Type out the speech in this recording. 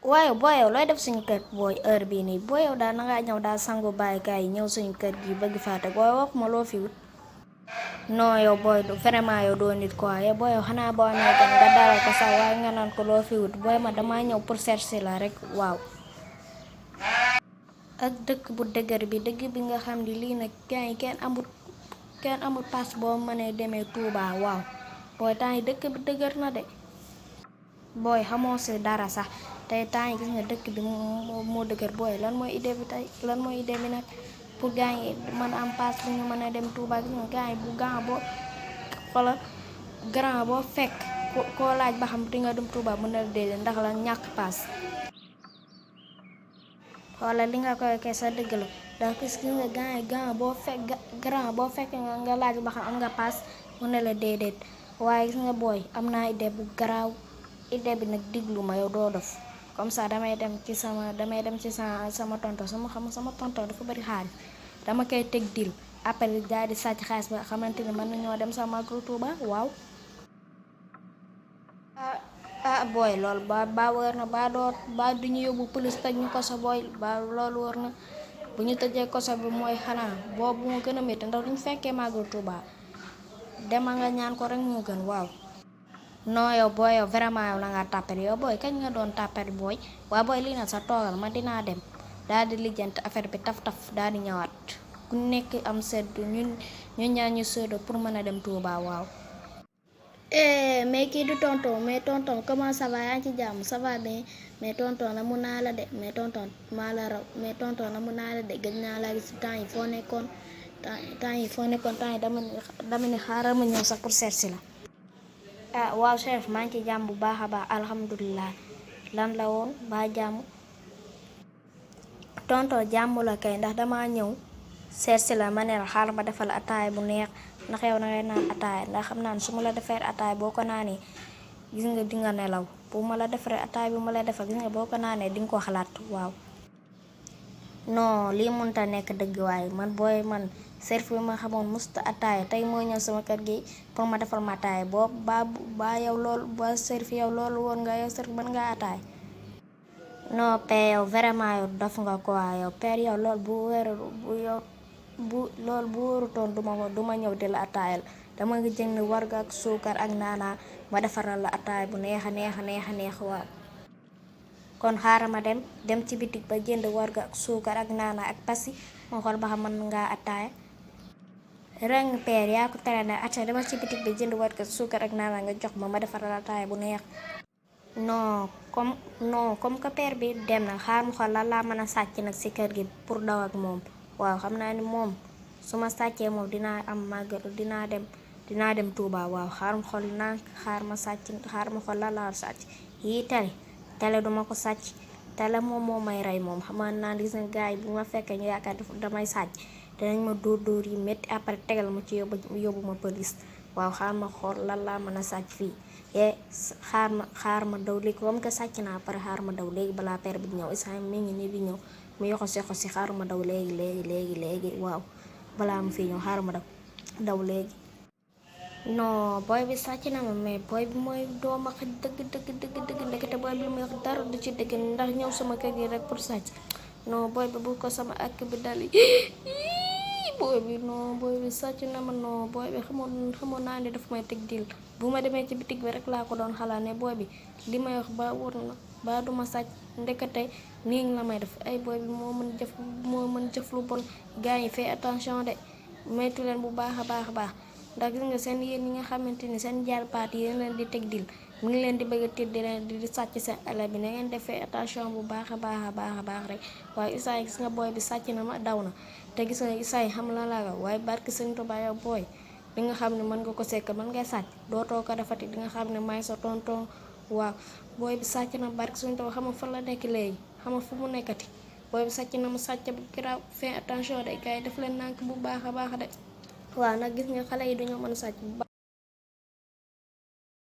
waaye booy yow looy def suñu kër booy heure bii nii booy yow daal na ngaa ñëw daal sangu bàyyi gars yi ñëw suñu kër gi bëgg faa teg waaye wax ma loo fi wut. non yow booy vraiment yow doo nit quoi yow booy yow xanaa boo amee gan nga dalal ko sax waaye nga naan ko loo fi wut booy ma damaa ñëw pour chercher la rek waaw. ak dëkk bu dëgër bi dëgg bi nga xam ni lii nag gars yi kenn amul pass boo mënee demee Touba waaw booy temps yi dëkk bi dëgër na de. booy xamoo si dara sax tey temps yi gis nga dëkk bi moo dëgër booy lan mooy idée bi tey lan mooy idée bi nag pour gars yi mën a am pass bu ñu mën a dem Touba gis nga gars yi bu grand boo xola grand boo fekk koo laaj ba xam di nga dem Touba mën na déedéet ndax la ñàkk pass. wala li nga koy kay sa dëgg la ndax gis nga grand boo fekk nga laaj ba xam am nga pass mu ne la déedéet waaye gis nga booy am naa idée bu garaaw idée bi nag diglu ma yow doo def comme ça damay dem ci sama tonton sama tonton dafa bari xaalis dama koy teg dil après daal di sàcc xaalis ba xamante ni mën nañoo dem sama Magal Touba waaw. booy loolu ba wër na ba duñu yóbbu police tëj ñu koso booy ba loolu wër na bu ñu tëjee koso bi mooy xanaa boobu moo gën a métti ndax duñu fekkee Magal Touba dema nga ñaan ko rek moo gën waaw. non yow booy yow vraiment yow na nga tàppale yow booy kañ nga doon tàppale booy waa booy lii nag sa toogal ma dinaa dem daal di lijjanti affaire bi taf daal di ñëwaat ku nekk am sedd ñun ñaan ñu sedd pour mën a dem Touba waaw. mais kii du tonton mais tonton comment ça va yaa ngi ci jàmm ça va bien mais tonton na mun naa la de mais tonton maa la raw mais tonton na mun naa la de gëj naa la gis temps yi foo nekkoon temps yi dama ni xaaral ma ñëw sax pour seet si la. waaw chef maa ngi ci jàmm bu baax a baax alhamdulilah lan la woon ba jàmm. tonton jàmm la kay ndax dama ñëw seet si la ma ne la xaaral ma defal ataay bu neex. ndax yow na ngay naan ataaya ndax xam naa ne su ma la defee ataaya boo ko naanee gis nga di nga nelaw bu ma la defaree ataaya bi ma la defal gis nga boo ko naanee di nga ko xalaat waaw. non lii mënut a nekk dëgg waaye man booy man serf bi ma xamoon musta ataaya tey moo ñëw sama kër gi pour ma defal ma ataaya boo ba yow loolu ba serf yow loolu woon nga yow serf mën nga ataaya. non père yow vraiment yow daf nga ko yow père yow loolu bu wér bu wóorutoon duma ñëw di la ataayal dama nga jënd warga ak suukar ak naana ma defaral la ataay bu neex a neex waaw. kon xaaral ma dem ci bitig ba jënd warga ak suukar ak naana ak pasi ma xool ba xam mën ngaa ataaya. reng père yaa ko tere na ataaya dama ci bitig ba jënd warga ak suukar ak naana nga jox ma defaral la ataaya bu neex. non comme que père bi dem na xaar ma xool lan laa mën a sàcc nag ci kër gi pour daw ak moom. waaw xam naa ni moom su ma sàccee moom dinaa am màggal dinaa dem Touba waaw xaar ma xool la laa sàcc yii tele duma ko sàcc tele moom moo may rey moom xam naa gis nga gars yi bu ma fekkee ñu yaakaar damay sàcc dinañ ma dóor yi métti après tegal ma ci yóbbu ma police waaw xaar ma xool lan laa mën a sàcc fii xaar ma daw léegi comme que sàcc naa pare xaar ma daw léegi balaa père bi ñëw isaan mi ngi nii di ñëw mu yoxosi xaar ma daw léegi waaw balaa mu fi ñëw xaar ma daw léegi. non booy bi sàcc na ma mais booy bi mooy dooma xaj dëgg ndekete booy bi muy wax dara du ci dëgg ndax ñëw sama kër gi rek pour sàcc non booy bi bu ko sama ak bi dal booy bi sàcc na ma non booy bi xamoon naa ne daf may teg dil bu ma demee ci bitig bi rek laa ko doon xalaat ne booy bi li may wax ba wóor na ba duma sàcc ndekete nii la may def ay booy bi moo mën jëf lu bon gars yi fait attention de moytu leen bu baax a baax ndax gis nga seen yéen ñi nga xamante ni seen jaar paat yi leen di teg dil mu ngi leen di bëgg a tiit di sàcc seen ala bi na ngeen defee attention bu baax a baax rek waaye Issa gis nga booy bi sàcc na ma daw na te gis nga Issa xam la la waaye barki Sëñ Tuubaa yow booy bi nga xam ne mën nga ko sekk mën ngay sàcc dootoo ko defati di nga xam ne may sa tonton waaw booy bi sàcc na barki Sëñ Tuubaa xam nga fan la nekk léegi xam nga fu mu nekkati booy bi sàcc na mu sàcc bu garaaw fait attention de gars yi def leen nànk bu baax a baax de waaw nag gis nga xale yi dañoo mën a sàcc bu baax